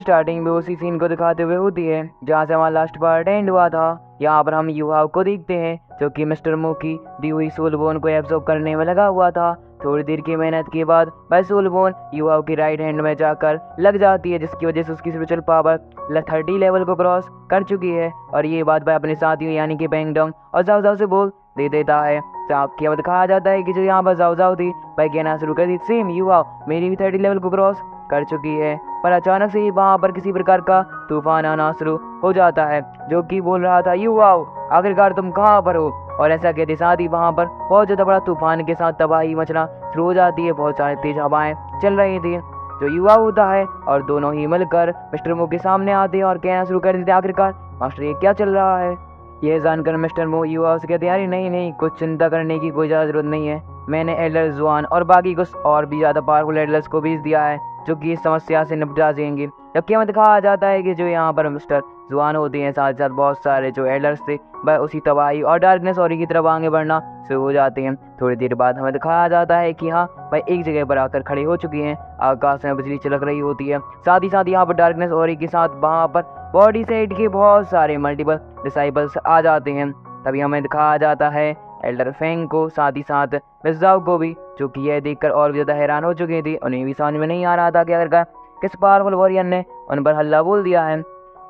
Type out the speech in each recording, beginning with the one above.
Starting में उसी scene को दिखाते हुए होती है जहाँ से हमारा लास्ट पार्ट एंड हुआ था। यहाँ पर हम युवाओं को देखते हैं जो कि मिस्टर मो की दी हुई सोलबोन को एब्जॉर्ब करने में लगा हुआ था। थोड़ी देर की मेहनत के बाद वह सोलबोन युवाओं की राइट हैंड में जाकर लग जाती है, जिसकी वजह से उसकी स्पिरिचुअल पावर 30 लेवल को क्रॉस कर चुकी है। और ये बात वह अपने साथियों यानी कि बैंगडोंग और जाओ जाओ से बोल दे देता है। तो आपके अब दिखाया जाता है कि जो यहाँ पर जाओ जाओ थी वह कहना शुरू कर दी, सेम युवा मेरी भी 30 लेवल को क्रॉस कर चुकी है। पर अचानक से ही वहां पर किसी प्रकार का तूफान आना शुरू हो जाता है, जो कि बोल रहा था युवाओ आखिरकार तुम कहाँ पर हो। और ऐसा कहते साथ ही वहां पर बहुत ज्यादा बड़ा तूफान के साथ तबाही मचना शुरू हो जाती है। बहुत सारी तेज हवाएं चल रही थी। जो युवा होता है और दोनों ही मिलकर मिस्टर मो के सामने आते हैं और कहना शुरू कर देते आखिरकार मास्टर ये क्या चल रहा है। यह जानकर मिस्टर मो युवा से कहते अरे नहीं नहीं, कुछ चिंता करने की कोई जरूरत नहीं है। मैंने एल्डर जुआन और बाकी कुछ और भी ज्यादा पावरफुल एल्डर्स को भेज दिया है जो कि इस समस्या से निपटा देंगे। जबकि हमें दिखाया जाता है कि जो यहाँ पर मिस्टर जुआन होते हैं साथ साथ बहुत सारे जो एल्डर्स थे वह उसी तबाही और डार्कनेस और की तरफ आगे बढ़ना शुरू हो जाते हैं। थोड़ी देर बाद हमें दिखाया जाता है कि हाँ वह एक जगह पर आकर खड़े हो चुके हैं। आकाश में बिजली चलक रही होती है, साथ ही साथ यहाँ पर डार्कनेस और के साथ वहाँ पर बॉडी साइड के बहुत सारे मल्टीपल डिसाइबल्स आ जाते हैं। तभी हमें दिखाया जाता है एल्डर फेंग को, साथ ही साथ मिर्जाओ को भी, जो कि यह देखकर और भी ज्यादा हैरान हो चुके थे। उन्हें भी समझ में नहीं आ रहा था कि आखिरकार किस पावरफुल वॉरियर ने उन पर हल्ला बोल दिया है।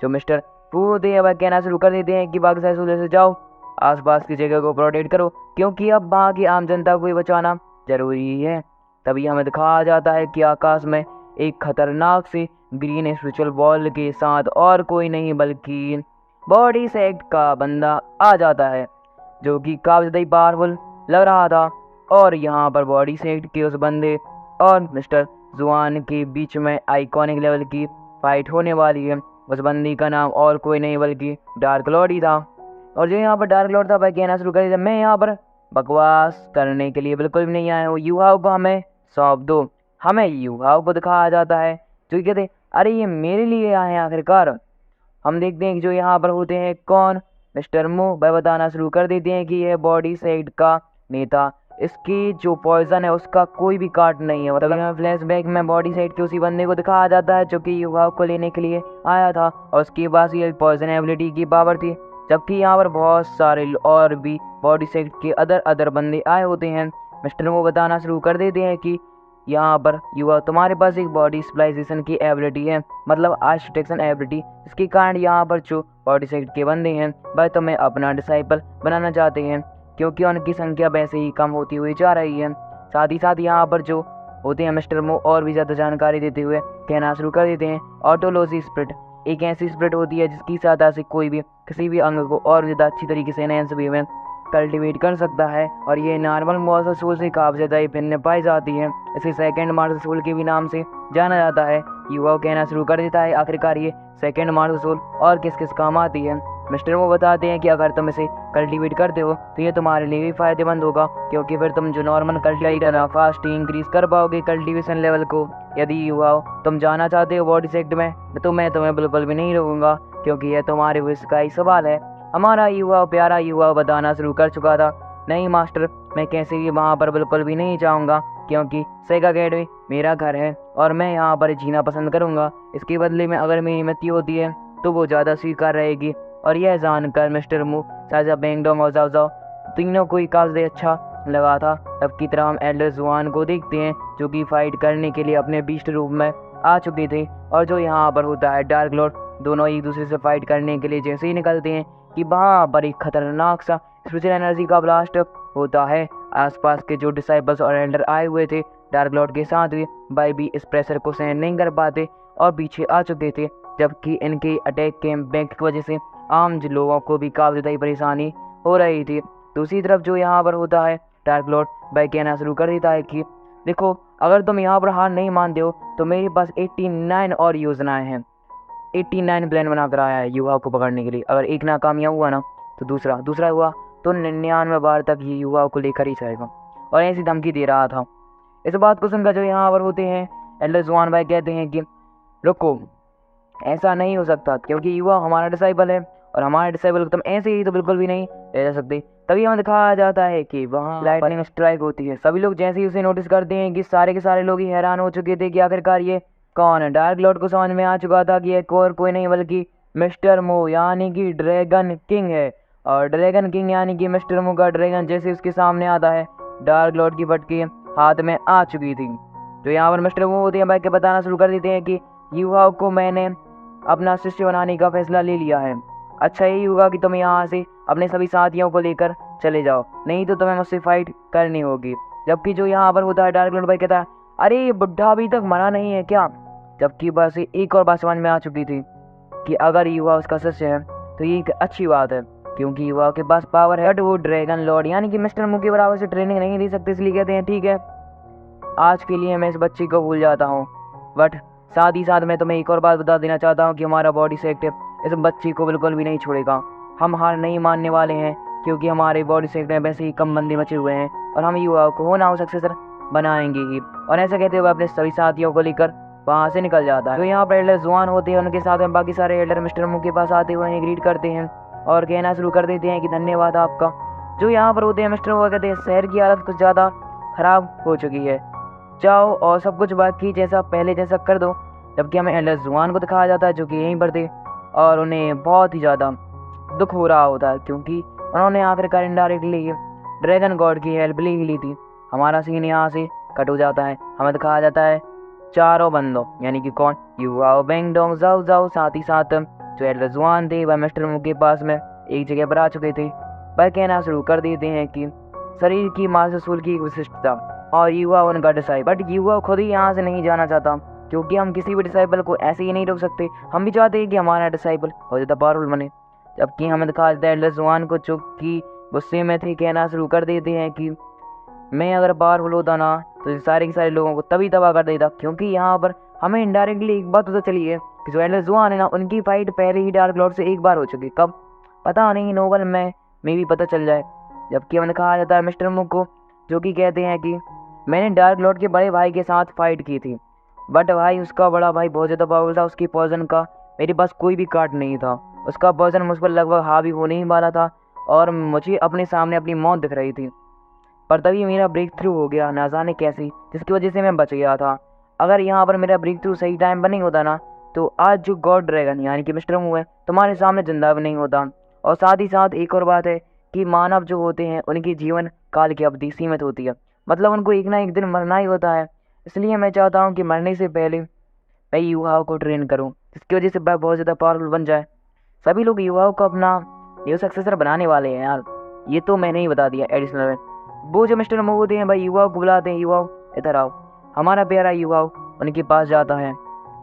जो मिस्टर पू थे वह कहना शुरू कर देते हैं कि बाकी सारे सूर्य से जाओ, आसपास की जगह को प्रोटेक्ट करो, क्योंकि अब वहाँ की आम जनता को ही बचाना जरूरी है। तभी हमें दिखाया जाता है कि आकाश में एक खतरनाक से ग्रीन स्पिरिचुअल बॉल के साथ और कोई नहीं बल्कि बॉडी सेक्ट का बंदा आ जाता है, जो कि काफी ज्यादा पावरफुल लग रहा था। और यहाँ पर बॉडी सेक्ट के उस बंदे और मिस्टर जुआन के बीच में आइकॉनिक लेवल की फाइट होने वाली है। उस बंदी का नाम और कोई नहीं बल्कि डार्क लॉर्ड ही था। और जो यहाँ पर डार्क लॉर्ड था वह कहना शुरू कर दिया, मैं यहाँ पर बकवास करने के लिए बिल्कुल भी नहीं आया हूँ, युवाओं को हमें सौंप दो। हमें युवाओं को दिखाया जाता है जो कहते अरे ये मेरे लिए आए हैं आखिरकार। हम देखते हैं कि जो यहाँ पर होते हैं कौन, मिस्टर मो वह बताना शुरू कर देते हैं कि यह बॉडी सेट का नेता, इसकी जो पॉइजन है उसका कोई भी काट नहीं है। मतलब यहाँ फ्लैशबैक में बॉडी सेट के उसी बंदे को दिखाया जाता है जो कि युवाओं को लेने के लिए आया था और उसके पास ये पॉइजन एबिलिटी की पावर थी। जबकि यहाँ पर बहुत सारे और भी बॉडी सेट के अदर बंदे आए होते हैं। मिस्टर मो बताना शुरू कर देते हैं कि यहाँ पर युवा तुम्हारे पास एक बॉडी स्प्लाइजेशन की एबिलिटी है, मतलब आइस डिटेक्शन एबिलिटी, इसके कारण यहाँ पर जो बॉडी सेट के बंदे हैं वह तुम्हें अपना डिसाइपल बनाना चाहते हैं, क्योंकि उनकी संख्या वैसे ही कम होती हुई जा रही है। साथ ही साथ यहाँ पर जो होते हैं मिस्टर मो और भी ज़्यादा जानकारी देते हुए कहना शुरू कर देते हैं ऑटोलॉजी स्प्रिट एक ऐसी स्प्रिट होती है जिसकी सहायता से कोई भी किसी भी अंग को और ज़्यादा अच्छी तरीके से एनहांस वे में कल्टीवेट कर सकता है। और ये नॉर्मल मार्शल सोल से काफ़ी ज़्यादा ही भिन्न पाई जाती है। इसे सेकंड मार्शल सोल के भी नाम से जाना जाता है। युवा कहना शुरू कर देता है आखिरकार ये सेकंड मार्शल सोल और किस किस काम आती है। मिस्टर वो बताते हैं कि अगर तुम इसे कल्टीवेट करते हो तो ये तुम्हारे लिए भी फायदेमंद होगा, क्योंकि फिर तुम जो नॉर्मल कल्टीवेटर है फास्ट इंक्रीज कर पाओगे कल्टीवेशन लेवल को। यदि युवा तुम जाना चाहते हो बॉडी सेक्ट में तो मैं तुम्हें बिल्कुल भी नहीं रोकूंगा, क्योंकि यह तुम्हारे विश का ही सवाल है। हमारा युवा प्यारा युवा बताना शुरू कर चुका था, नहीं मास्टर मैं कैसे भी वहाँ पर बिल्कुल भी नहीं जाऊँगा, क्योंकि सेगा अकेडमी मेरा घर है और मैं यहाँ पर जीना पसंद करूँगा। इसके बदले में अगर मेरी मृत्यु होती है तो वो ज़्यादा स्वीकार रहेगी। और यह जानकर मिस्टर मू साजा बेंगडोंग और जाओ जाओ तीनों को ही काफी अच्छा लगा था। तब की तरह हम एल्डर जुआन को देखते हैं जो कि फाइट करने के लिए अपने बीस्ट रूप में आ चुके थे। और जो यहाँ पर होता है डार्क लॉर्ड, दोनों एक दूसरे से फाइट करने के लिए जैसे ही निकलते हैं कि वहाँ पर एक खतरनाक सा स्पिरिचुअल एनर्जी का ब्लास्ट होता है। आसपास के जो डिसाइबल्स और एल्डर आए हुए थे डार्क लॉर्ड के साथ भी भी इस प्रेशर को सहन नहीं कर पाते और पीछे आ चुके थे, जबकि इनके अटैक के इम्पैक्ट की वजह से आम लोगों को भी काफ़ी ज़्यादा परेशानी हो रही थी। दूसरी तरफ जो यहाँ पर होता है डार्क लॉर्ड वह कहना शुरू कर देता है कि देखो अगर तुम यहाँ पर हार नहीं मानते हो तो मेरे पास 89 और योजनाएं हैं। 89 प्लान बना कर आया है युवाओं को पकड़ने के लिए। अगर एक नाकामयाब हुआ ना तो दूसरा हुआ तो 99 बार तक ये युवाओं को लेकर ही जाएगा, और ऐसी धमकी दे रहा था। इस बात को सुनकर जो यहाँ पर होते हैं एल्डर जुआन भाई कहते हैं कि रुको, ऐसा नहीं हो सकता, क्योंकि युवा हमारा डिसाइबल है और हमारे डिसाइबल को तुम ऐसे ही तो बिल्कुल भी नहीं ले जा सकते। तभी हमें दिखाया जाता है कि वहाँ लाइटनिंग स्ट्राइक होती है। सभी लोग जैसे ही उसे नोटिस करते हैं कि सारे के सारे लोग ही हैरान हो चुके थे कि आखिरकार ये कौन? डार्क लॉर्ड को समझ में आ चुका था कि एक और कोई नहीं बल्कि मिस्टर मू यानी कि ड्रैगन किंग है। और ड्रैगन किंग यानी कि मिस्टर मू का ड्रैगन जैसे उसके सामने आता है, डार्क लॉर्ड की फटकी हाथ में आ चुकी थी। तो यहाँ पर मिस्टर मू होते हैं भाई के बताना शुरू कर देते हैं कि युवाओं को मैंने अपना शिष्य बनाने का फैसला ले लिया है। अच्छा यही होगा कि तुम यहाँ से अपने सभी साथियों को लेकर चले जाओ, नहीं तो तुम्हें मुझसे फाइट करनी होगी। जबकि जो यहाँ पर होता है डार्क लॉर्ड भाई कहता है, अरे ये बुढ़ा अभी तक मरा नहीं है क्या? जबकि बस एक और बात समझ में आ चुकी थी कि अगर युवा उसका शिष्य है तो ये एक अच्छी बात है, क्योंकि युवा के पास पावर है। बट वो ड्रैगन लॉर्ड यानी कि मिस्टर मू के बराबर से ट्रेनिंग नहीं दे सकते, इसलिए कहते हैं ठीक है आज के लिए मैं इस बच्ची को भूल जाता हूँ। बट साथ ही साथ मैं तुम्हें एक और बात बता देना चाहता हूँ कि हमारा बॉडी सेक्टर इस बच्ची को बिल्कुल भी नहीं छोड़ेगा। हम हार नहीं मानने वाले हैं, क्योंकि हमारे बॉडी सेक्टर में वैसे ही कम बंदे मचे हुए हैं और हम युवाओं को होना हो सक्सेसर बनाएंगे ही। और ऐसा कहते हुए अपने सभी साथियों को लेकर वहाँ से निकल जाता है। जो यहाँ पर एल्डर जुआन होते हैं उनके साथ में बाकी सारे एल्डर मिस्टर मू के पास आते हुए उन्हें ग्रीट करते हैं और कहना शुरू कर देते हैं कि धन्यवाद आपका। जो यहाँ पर होते हैं मिस्टर मू कहते हैं शहर की हालत कुछ ज़्यादा खराब हो चुकी है, जाओ और सब कुछ बाकी जैसा पहले जैसा कर दो। जबकि हमें एल्डर जुआन को दिखाया जाता है जो कि यहीं पर थे और उन्हें बहुत ही ज़्यादा दुख हो रहा होता है, क्योंकि उन्होंने आखिरकार इनडायरेक्टली ड्रैगन गॉड की हेल्प ले ही ली थी। हमारा सीन यहाँ से कट हो जाता है। हमें दिखाया जाता है चारों बंदों यानी कि कौन, युवाओ, बेंगडोंग, जाओ जाओ, साथ ही साथ जो एल्डर जुआन थे वह मिस्टर मू के पास में एक जगह पर आ चुके थे। वह कहना शुरू कर देते हैं कि शरीर की मांसपेशियों की विशिष्टता और युवा उनका डिसाइबल। बट युवा खुद ही यहाँ से नहीं जाना चाहता, क्योंकि हम किसी भी डिसाइबल को ऐसे ही नहीं रोक सकते। हम भी चाहते हैं कि हमारा डिसाइबल बहुत ज़्यादा पावरफुल बने। जबकि हमें दिखाया जाता है एल्डर जुआन को जो कि गुस्से में थे कहना शुरू कर देते हैं कि मैं अगर पावरफुल होता ना तो सारे के सारे लोगों को तभी तबाह कर देता, क्योंकि यहाँ पर हमें इनडायरेक्टली एक बात पता चली है कि जो एल्डर जुआन है ना उनकी फाइट पहले ही डार्क लॉर्ड से एक बार हो चुकी। कब पता नहीं, नोबल में भी पता चल जाए। जबकि हमें दिखाया जाता है मिस्टर मू को जो कि कहते हैं कि मैंने डार्क लॉर्ड के बड़े भाई के साथ फाइट की थी, बट भाई उसका बड़ा भाई बहुत ज़्यादा पावरफुल था, उसकी पॉइजन का मेरे पास कोई भी कार्ड नहीं था। उसका पॉइजन मुझ पर लगभग हावी होने ही वाला था और मुझे अपने सामने अपनी मौत दिख रही थी। पर तभी मेरा ब्रेक थ्रू हो गया, ना जाने कैसी, जिसकी वजह से मैं बच गया था। अगर यहाँ पर मेरा ब्रेक थ्रू सही टाइम पर नहीं होता ना तो आज जो गॉड ड्रैगन यानी कि मिस्टर मू है तुम्हारे सामने जिंदा भी नहीं होता। और साथ ही साथ एक और बात है कि मानव जो होते हैं उनकी जीवन काल की अवधि सीमित होती है, मतलब उनको एक ना एक दिन मरना ही होता है। इसलिए मैं चाहता हूँ कि मरने से पहले मैं युवाओं को ट्रेन करूँ, जिसकी वजह से वह बहुत ज़्यादा पावरफुल बन जाए। सभी लोग युवाओं को अपना न्यू सक्सेसर बनाने वाले हैं यार, ये तो मैंने ही बता दिया एडिशनल में। वो जो मिस्टर मू होते हैं भाई युवाओं को बुलाते हैं, युवाओं इधर आओ। हमारा प्यारा युवाओं उनके पास जाता है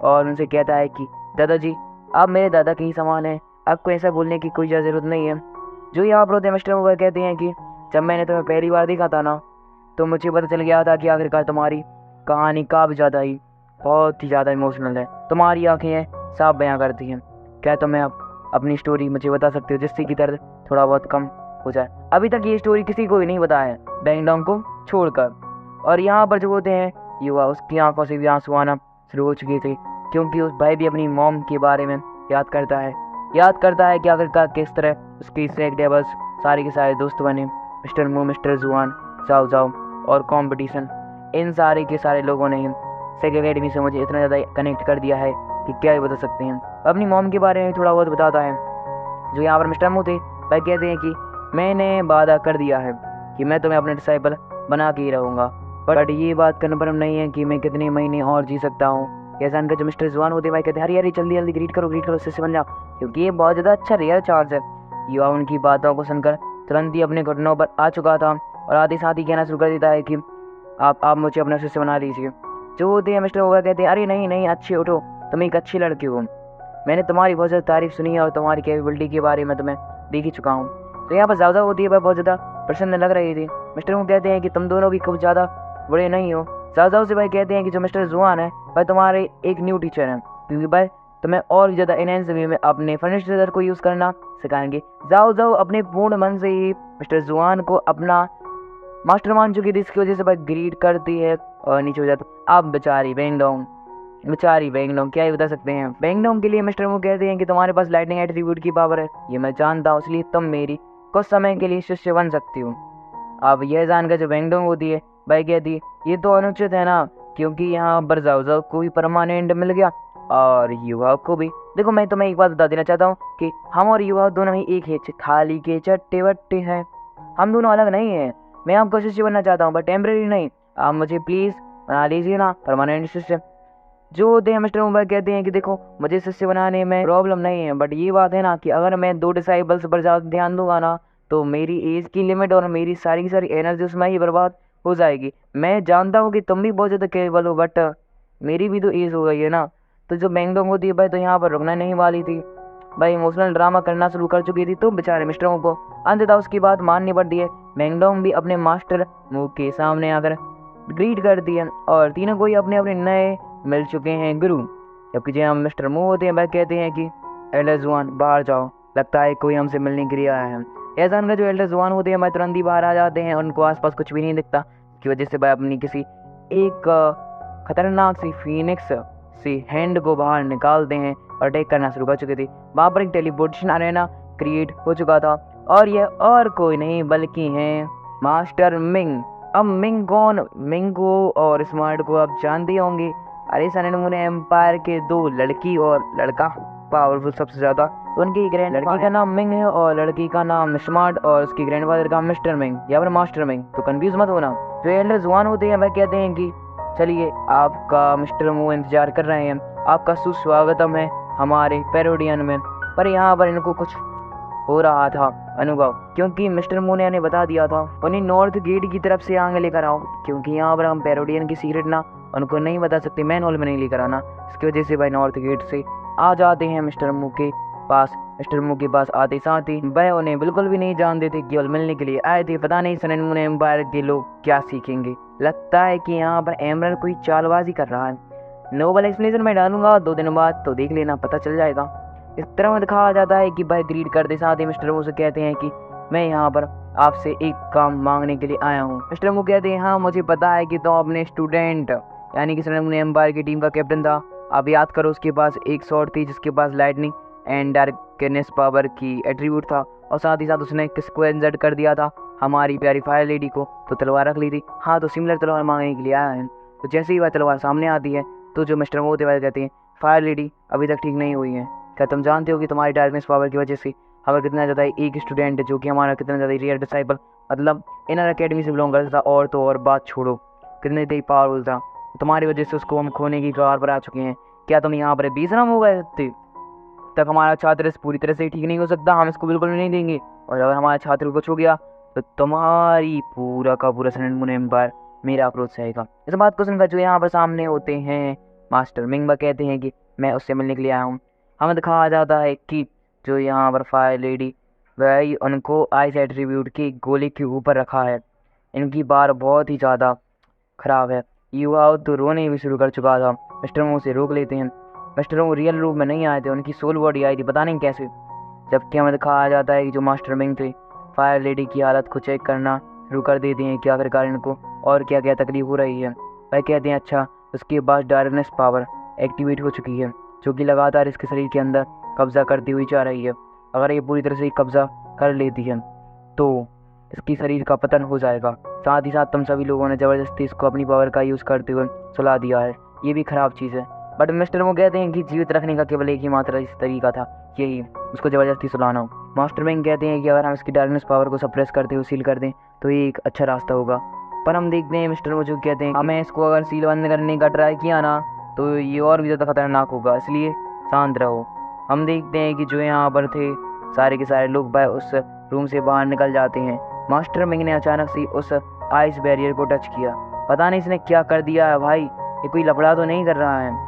और उनसे कहता है कि दादाजी आप मेरे दादा के ही समान हैं, आपको ऐसा बोलने की कोई ज़रूरत नहीं है। जो यहाँ पर होते हैं मिस्टर मू कहते हैं कि जब मैंने तुम्हें पहली बार देखा था ना तो मुझे पता चल गया था कि आखिरकार तुम्हारी कहानी काफ़ी ज़्यादा ही बहुत ही ज़्यादा इमोशनल है, तुम्हारी आंखें साफ बयां करती हैं। क्या तुम्हें आप अपनी स्टोरी मुझे बता सकते हो जिससे कि दर्द थोड़ा बहुत कम हो जाए? अभी तक ये स्टोरी किसी को भी नहीं बताया है बेंगडोंग को छोड़कर। और यहाँ पर जो होते हैं युवा उसकी आंखों से भी आंसू आना शुरू हो चुके थे, क्योंकि उस भाई भी अपनी मॉम के बारे में याद करता है कि आखिरकार किस तरह उसकी सेक डेबल्स सारे के सारे दोस्त बने, मिस्टर मू, मिस्टर जुआन, जाओ जाओ और कंपटीशन। इन सारे के सारे लोगों ने सेक एकेडमी से मुझे इतना ज़्यादा कनेक्ट कर दिया है कि क्या ही बता सकते हैं। अपनी मॉम के बारे में थोड़ा बहुत बताता है। जो यहाँ पर मिस्टर मू थे वह कहते हैं कि मैंने वादा कर दिया है कि मैं तुम्हें अपने डिसाइबल बना के ही रहूँगा, बट ये बात कन्फर्म नहीं है कि मैं कितने महीने और जी सकता हूँ। ये जानकर जो मिस्टर जुआन होते हैं भाई कहते हैं अरे जल्दी जल्दी ग्रीट करो शिष्य बन जाओ, क्योंकि ये बहुत ज़्यादा अच्छा रेयर चांस है। युवा उनकी बातों को सुनकर तुरंत ही अपने घुटनों पर आ चुका था और आधे साथ ही कहना शुरू कर देता है कि आप मुझे अपना शिष्य बना लीजिए। जो होते हैं मिस्टर वो कहते हैं अरे नहीं अच्छे उठो, तुम एक अच्छी लड़की हो, मैंने तुम्हारी बहुत ज़्यादा तारीफ सुनी है और तुम्हारी कैपेबिलिटी के बारे में तुम्हें देख ही चुका हूँ। तो यहाँ पर ज़्यादा होती है वह बहुत ज़्यादा प्रसन्न लग रही थी। मिस्टर वो कहते हैं कि तुम दोनों भी कुछ ज़्यादा बड़े नहीं हो। जाओ से भाई कहते हैं कि जो मिस्टर जुआन है भाई तुम्हारे एक न्यू टीचर हैं, क्योंकि भाई तुम्हें और ज़्यादा इनहेंस वे में अपने फर्निचर को यूज़ करना सिखाएंगे। जाओ अपने पूर्ण मन से ही मिस्टर जुआन को अपना मास्टर मान चुकी थी, इसकी वजह से भाई ग्रीड करती है और नीचे हो जाता। अब बेचारी बेंगडोंग क्या ही बता सकते हैं। बेंगडोंग के लिए मिस्टर वो कहते हैं कि तुम्हारे पास लाइटनिंग एट्रीब्यूट की पावर है, ये मैं जानता हूँ, इसलिए तुम मेरी कुछ समय के लिए शिष्य बन सकती हो। अब यह जानकर जो बेंगडोंग होती है भाई कहती है ये तो अनुचित है ना, क्योंकि यहाँ पर जाओ को भी परमानेंट मिल गया और युवा को भी। देखो मैं तुम्हें एक बात बता देना चाहता हूँ कि हम और युवा दोनों ही एक ही थाली के चट्टे बट्टे हैं, हम दोनों अलग नहीं हैं। मैं आपका शिष्य बनना चाहता हूँ बट टेम्परेरी नहीं। आप मुझे प्लीज़ बना लीजिए ना परमानेंट शिष्य। जो होते हैं मिस्टर मुंबई कहते हैं कि देखो मुझे शिष्य बनाने में प्रॉब्लम नहीं है, बट ये बात है ना कि अगर मैं 2 डिसाइबल्स पर ज़्यादा ध्यान दूंगा ना तो मेरी एज की लिमिट और मेरी सारी की सारी एनर्जी उसमें ही बर्बाद हो जाएगी। मैं जानता हूँ कि तुम भी बहुत ज़्यादा केवल हो बट मेरी भी तो एज हो गई है ना। तो जो बैंगडोंग होती है भाई तो यहाँ पर रुकना नहीं वाली थी भाई, इमोशनल ड्रामा करना शुरू कर चुकी थी तो बेचारे मिस्टरों को अंततः उसकी बात माननी पड़ती है। बैंगडोंग भी अपने मास्टर मुंह के सामने आकर ग्रीट करती है और तीनों को ही अपने अपने नए मिल चुके हैं गुरु। जबकि जो हम मिस्टर मुंह होते हैं वह कहते हैं कि एल्डर जुआन बाहर जाओ, लगता है कोई हमसे मिलने के लिए आया है। ऐसा जानकर जो एल्डर जुआन होते हैं वह तुरंत ही बाहर आ जाते हैं, उनको आसपास कुछ भी नहीं दिखता, की वजह से वह अपनी किसी एक खतरनाक सी फीनिक्स सी हैंड को बाहर निकालते हैं और अटैक करना शुरू कर चुके थे। वहाँ पर एक टेलीपोर्टेशन अरेना क्रिएट हो चुका था और यह और कोई नहीं बल्कि हैं मास्टर मिंग। अब मिंग कौन? मिंग को और स्मार्ट को आप जानते होंगे। अरे सन एंड मून एम्पायर के 2 लड़की और लड़का पावरफुल सबसे ज़्यादा, तो उनकी ग्रैंड लड़की का नाम मिंग है और लड़की का नाम स्मार्ट और उसकी ग्रैंडफादर का मिस्टर मिंग या फिर मास्टर मिंग, तो कंफ्यूज मत होना। जो एल्डर जुआन होते हैं वह कहते हैं कि चलिए आपका मिस्टर मू इंतजार कर रहे हैं, आपका सुस्वागतम है हमारे पैरोडियन में। पर यहाँ पर इनको कुछ हो रहा था अनुभव, क्योंकि मिस्टर मू ने उन्हें बता दिया था उन्हें नॉर्थ गेट की तरफ से आगे लेकर आओ, क्योंकि यहाँ पर हम पैरोडियन की सीक्रेट ना उनको नहीं बता सकते, मैन हॉल में नहीं लेकर आना। इसकी वजह से भाई नॉर्थ गेट से आ जाते हैं मिस्टर मू के पास। मिस्टर मू के पास आते साथ ही वह उन्हें बिल्कुल भी नहीं जानते थे, केवल मिलने के लिए आए थे। पता नहीं सन एंड मून एम्पायर के लोग क्या सीखेंगे, लगता है कि यहाँ पर एमरल्ड कोई चालबाजी कर रहा है। नोबल एक्सप्लेनेशन में डालूंगा 2 दिन बाद, तो देख लेना, पता चल जाएगा। इस तरह में दिखाया जाता है कि भाई ग्रीड करते साथ ही मिस्टर मू से कहते हैं कि मैं यहाँ पर आपसे एक काम मांगने के लिए आया हूँ। मिस्टर मू कहते हैं हाँ मुझे पता है कि तुम अपने स्टूडेंट यानी कि सन एंड मून एम्पायर की टीम का कैप्टन था। आप याद करो उसके पास एक शॉट थी जिसके पास लाइटनिंग एंड डार्कनेस पावर की एट्रीब्यूट था और साथ ही साथ उसने किसको इंजर्ड कर दिया था, हमारी प्यारी फायर लेडी को, तो तलवार रख ली थी। हाँ तो सिमिलर तलवार मांगने के लिए आया है। तो जैसे ही वह तलवार सामने आती है तो जो मिस्टर मू होते हैं कहते हैं फायर लेडी अभी तक ठीक नहीं हुई है, क्या तुम जानते हो कि तुम्हारी डार्कनेस पावर की वजह से हमें कितना ज़्यादा एक स्टूडेंट जो कि हमारा कितना ज़्यादा रियल डिसाइपल मतलब इनर अकेडमी से बिलोंग करता था, और तो और बात छोड़ो कितने ही पावरफुल था, तुम्हारी वजह से उसको हम खोने की कगार पर आ चुके हैं। क्या तुम यहाँ पर बेशरम हो गए थे? तक हमारा छात्र पूरी तरह से ठीक नहीं हो सकता, हम इसको बिल्कुल भी नहीं देंगे, और अगर हमारा छात्र को कुछ हो गया तो तुम्हारी पूरा का पूरा सन एंड मून एम्पायर मेरा अप्रोच रहेगा। इस बात को सुनकर जो यहाँ पर सामने होते हैं मास्टर मिंग कहते हैं कि मैं उससे मिलने के लिए आया हूँ। हमें दिखाया जाता है कि जो यहाँ पर फायर लेडी वही उनको आइस एट्रीब्यूट की गोली के ऊपर रखा है। इनकी बार बहुत ही ज़्यादा खराब है। युवा तो रोने भी शुरू कर चुका था। मिस्टर मू से रोक लेते हैं। मिस्टर मू रियल रूप में नहीं आए थे, उनकी सोल बॉडी आई थी, पता नहीं कैसे। जबकि हमें दिखाया जाता है कि जो मास्टर मिंग थे फायर लेडी की हालत को चेक करना शुरू कर देते हैं कि आखिरकार इनको और क्या क्या तकलीफ हो रही है। वह कहते हैं अच्छा उसके बाद डार्कनेस पावर एक्टिवेट हो चुकी है जो कि लगातार इसके शरीर के अंदर कब्जा करती हुई जा रही है। अगर ये पूरी तरह से कब्जा कर लेती है तो इसकी शरीर का पतन हो जाएगा। साथ ही साथ तुम सभी लोगों ने ज़बरदस्ती इसको अपनी पावर का यूज़ करते हुए सुला दिया है, ये भी ख़राब चीज़ है। बट मिस्टर मू कहते हैं कि जीवित रखने का केवल एक ही मात्र इस तरीका था, यही उसको ज़बरदस्ती सुलाना हो। मास्टर मिंग कहते हैं कि अगर हम इसकी डार्कनेस पावर को सप्रेस करते हुए सील कर दें तो ये एक अच्छा रास्ता होगा। पर हम देखते हैं मिस्टर मू जो कहते हैं हमें इसको अगर सील बंद करने का ट्राई किया ना तो ये और भी ज़्यादा खतरनाक होगा, इसलिए शांत रहो। हम देखते हैं कि जो यहाँ पर थे सारे के सारे लोग भाई उस रूम से बाहर निकल जाते हैं। मास्टर मिंग ने अचानक से उस आइस बैरियर को टच किया, पता नहीं इसने क्या कर दिया है भाई, ये कोई लफड़ा तो नहीं कर रहा है।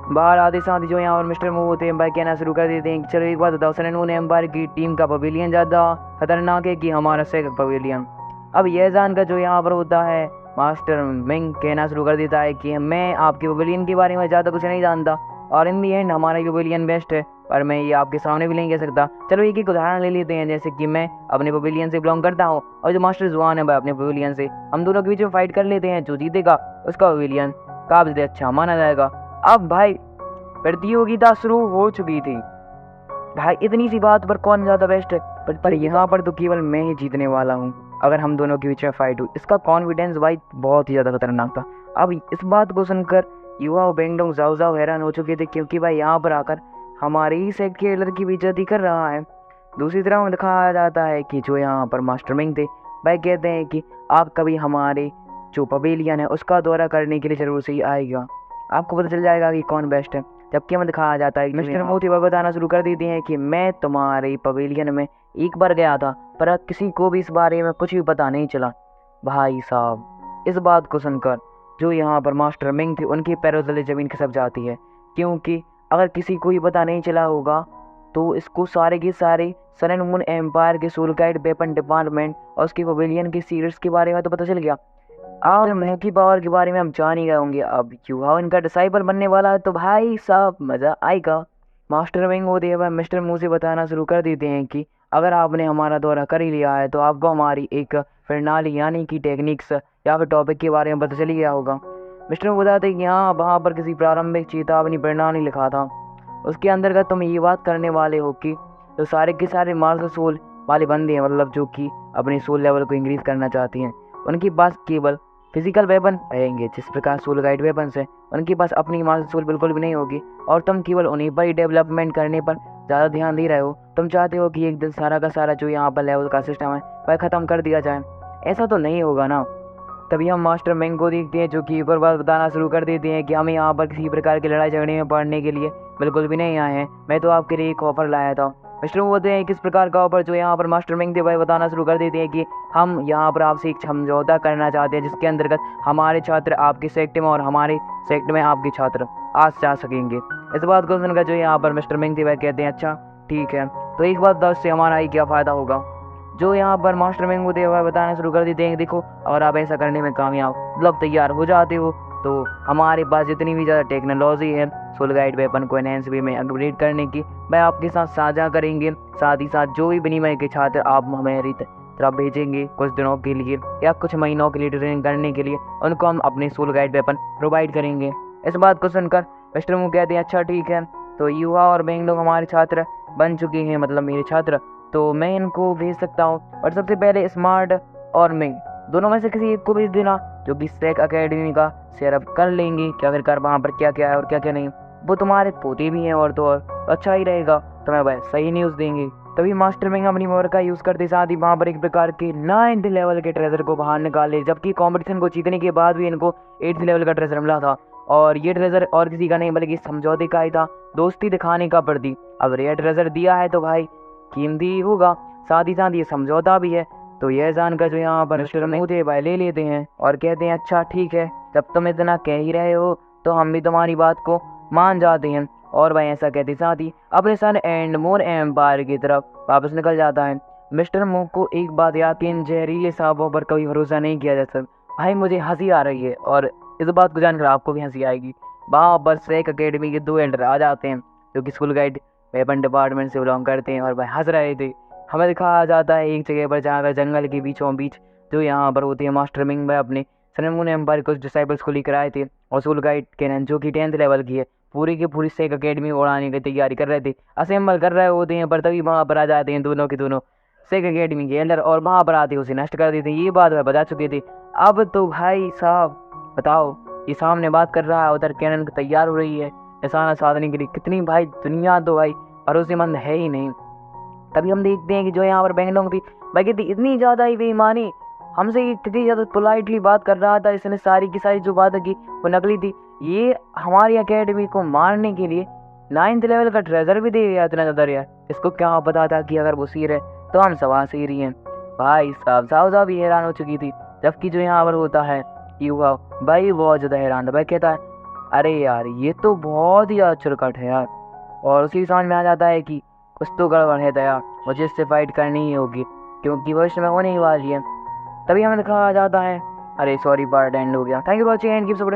बाहर आते साथ ही जो यहाँ और मिस्टर मू होते हैं भाई कहना शुरू कर देते हैं कि चलो एक बात बताओ, सन एंड मून एम्पायर की टीम का पवेलियन ज़्यादा खतरनाक है कि हमारा सेकंड पवेलियन? अब यह जानकर जो यहाँ पर होता है मास्टर मिंग कहना शुरू कर देता है कि मैं आपके पवेलियन के बारे में ज़्यादा कुछ नहीं जानता और इन दी एंड हमारा पवेलियन बेस्ट है, पर मैं ये आपके सामने भी नहीं कह सकता। चलो एक उदाहरण ले लेते हैं, जैसे कि मैं अपने पवेलियन से बिलोंग करता हूँ और जो मास्टर जुआन है भाई अपने पवेलियन से, हम दोनों के बीच में फाइट कर लेते हैं, जो जीतेगा उसका पवेलियन काबिल अच्छा माना जाएगा। अब भाई प्रतियोगिता शुरू हो चुकी थी भाई, इतनी सी बात पर कौन ज़्यादा बेस्ट है, पर यहाँ पर तो केवल मैं ही जीतने वाला हूँ अगर हम दोनों के बीच में फाइट हुई। इसका कॉन्फिडेंस भाई बहुत ही ज़्यादा खतरनाक था। अब इस बात को सुनकर युवा और बेंगडोंग जाओ जाओ हैरान हो चुके थे, क्योंकि भाई यहाँ पर आकर हमारे ही सेक्ट के एल्डर की बेइज्जती कर रहा है। दूसरी तरफ दिखाया जाता है कि जो यहाँ पर मास्टर मिंग थे भाई कहते हैं कि आप कभी हमारे जो पवेलियन है उसका दौरा करने के लिए जरूर से ही आएगा, आपको पता चल जाएगा कि कौन बेस्ट है। जबकि हमें दिखाया जाता है कि मिस्टर मोती बताना शुरू कर देते हैं कि मैं तुम्हारे पवेलियन में एक बार गया था, पर किसी को भी इस बारे में कुछ भी पता नहीं चला। भाई साहब इस बात को सुनकर जो यहाँ पर मास्टर मिंग थे उनके पैरों तले जमीन खिसक जाती है, क्योंकि अगर किसी को ही पता नहीं चला होगा तो इसको सारे के सारे सन एंड मून एम्पायर के सोल गाइड वेपन डिपार्टमेंट और उसके पवेलियन के सीरीज के बारे में तो पता चल गया। और मुंह की पावर के बारे में हम जान ही गए होंगे। अब युवा इनका डिसाइबल बनने वाला है तो भाई साहब मज़ा आएगा। मास्टर विंग होते हैं मिस्टर मुंह से बताना शुरू कर देते हैं कि अगर आपने हमारा दौरा कर ही लिया है तो आपको हमारी एक प्रणाली यानी कि टेक्निक्स या फिर टॉपिक के बारे में पता चल गया होगा। मिस्टर मुंह बताते हैं कि हाँ, वहाँ पर किसी प्रारंभिक चेतावनी प्रणाली लिखा था, उसके अंतर्गत तुम ये बात करने वाले हो कि तो सारे के सारे मार्शल सोल वाले बंदे हैं, मतलब जो कि अपने सोल लेवल को इंक्रीज करना चाहते हैं, उनके पास केवल फिजिकल वेपन रहेंगे। जिस प्रकार सोल गाइड वेपन्स है उनके पास अपनी मार्शल सोल बिल्कुल भी नहीं होगी, और तुम केवल उन्हीं पर ही डेवलपमेंट करने पर ज़्यादा ध्यान दे रहे हो। तुम चाहते हो कि एक दिन सारा का सारा जो यहाँ पर लेवल का सिस्टम है वह ख़त्म कर दिया जाए। ऐसा तो नहीं होगा ना। तभी हम मास्टर मेंग को देखते हैं जो कि एक और बात बताना शुरू कर देते हैं कि हमें यहाँ पर किसी प्रकार की लड़ाई झगड़े में पड़ने के लिए बिल्कुल भी नहीं आए हैं, मैं तो आपके लिए एक ऑफर लाया था। मिस्टर बोलते हैं किस प्रकार का ऑफर, जो यहाँ पर मास्टर मेंग थे भाई बताना शुरू कर देते हैं कि हम यहाँ पर आपसे एक समझौता करना चाहते हैं जिसके अंतर्गत हमारे छात्र आपके सेक्ट में और हमारे सेक्ट में आपके छात्र आज जा सकेंगे। इस बात को सुनकर जो यहाँ पर मिस्टर मेंग थे वह कहते हैं अच्छा ठीक है, तो एक बात दस से हमारा ही क्या फ़ायदा होगा। जो यहाँ पर मास्टर मेंग होते हुए बताना शुरू कर देते हैं देखो अगर आप ऐसा करने में कामयाब मतलब तैयार हो जाते हो तो हमारे पास जितनी भी ज़्यादा टेक्नोलॉजी है सोल गाइड वेपन को एनहेंस वे में अपग्रेड करने की मैं आपके साथ साझा करेंगे। साथ ही साथ जो भी विनिमय के छात्र आप हमारी तरफ भेजेंगे कुछ दिनों के लिए या कुछ महीनों के लिए ट्रेनिंग करने के लिए, उनको हम अपने सोल गाइड वेपन प्रोवाइड करेंगे। इस बात को सुनकर मिस्टर मू कहते हैं अच्छा ठीक है, तो युवा और बेंग लोग हमारे छात्र बन चुके हैं, मतलब मेरे छात्र, तो मैं इनको भेज सकता हूँ। और सबसे पहले स्मार्ट और मिंग दोनों में से किसी एक को भेज देना जो कि स्टैक अकेडमी का शेयरअप कर लेंगे कि आखिरकार वहाँ पर क्या क्या है और क्या क्या नहीं। वो तुम्हारे पोते भी हैं और तो और अच्छा ही रहेगा, तुम्हें वह सही न्यूज़ देंगे। तभी मास्टर मिंग अपनी मोहर का यूज़ करते साथ ही वहाँ पर एक प्रकार के 9th लेवल के ट्रेजर को बाहर निकाले, जबकि कॉम्पिटिशन को जीतने के बाद भी इनको 8th लेवल का ट्रेजर मिला था। और ये ट्रेजर और किसी का नहीं बल्कि समझौते का ही था, दोस्ती दिखाने का प्रतीक। अब रेयर ट्रेजर दिया है तो भाई कीमती होगा, साथ ही साथ ये समझौता भी है। तो यह जानकर जो यहाँ पर मिस्टर मोती भाई ले लेते हैं और कहते हैं अच्छा ठीक है, जब तुम इतना कह ही रहे हो तो हम भी तुम्हारी बात को मान जाते हैं। और भाई ऐसा कहते साथ ही अपने सन एंड मोर एम्पायर की तरफ वापस निकल जाता है। मिस्टर मू को एक बात याद कि इन जहरीले सांपों पर कभी भरोसा नहीं किया जा सकता। भाई मुझे हंसी आ रही है और इस बात को जानकर आपको भी हंसी आएगी। वहाँ पर स्ट्राइक अकेडमी के 2 एल्डर आ जाते हैं जो कि स्कूल गाइड वेपन डिपार्टमेंट से बिलोंग करते हैं और भाई हंस रहे थे। हमें दिखाया जाता है एक जगह पर जहाँ पर जंगल के बीचों बीच जो यहाँ पर होते हैं मास्टर मिंग भाई अपने सन एंड मून एम्पायर कुछ डिसाइबल्स को लेकर आए थे और सोल गाइड कैनन जो कि 10th लेवल की है पूरी की पूरी स्ट्राइक अकेडमी उड़ाने की तैयारी कर रहे थे, असेंबल कर रहे होते हैं। पर तभी वहाँ पर आ जाते हैं दोनों के दोनों स्ट्राइक अकेडमी के एल्डर और वहाँ पर आते उसे नष्ट कर देते हैं। ये बात वह बता चुके थे। अब तो भाई साहब बताओ, ये सामने बात कर रहा है, उधर कैनन तैयार हो रही है निशाना साधने के लिए। कितनी भाई दुनिया तो भाई भरोसेमंद है ही नहीं। तभी हम देखते हैं कि जो यहाँ पर बेंगलोंग थी भाई कहती इतनी ज़्यादा ही बेईमानी, हमसे ये कितनी ज़्यादा पोलाइटली बात कर रहा था, इसने सारी की सारी जो बात की वो नकली थी। ये हमारी एकेडमी को मारने के लिए 9th लेवल का ट्रेजर भी दे गया इतना ज़्यादा यार। इसको क्या पता था कि अगर वो सीर है तो हम सवा सीर ही हैं। भाई साहब साहब भी हैरान हो चुकी थी। जबकि जो यहाँ पर होता है युवा भाई बहुत ज़्यादा हैरान था। भाई कहता है अरे यार ये तो बहुत ही अचरकट है यार। और उसी समझ में आ जाता है कि कुछ तो गड़बड़ है दया, मुझे इससे फाइट करनी ही होगी क्योंकि भविष्य में होने ही वाली है। तभी हमें दिखाया जाता है अरे सॉरी पार्ट एंड हो गया। Thank you for watching and keep supporting.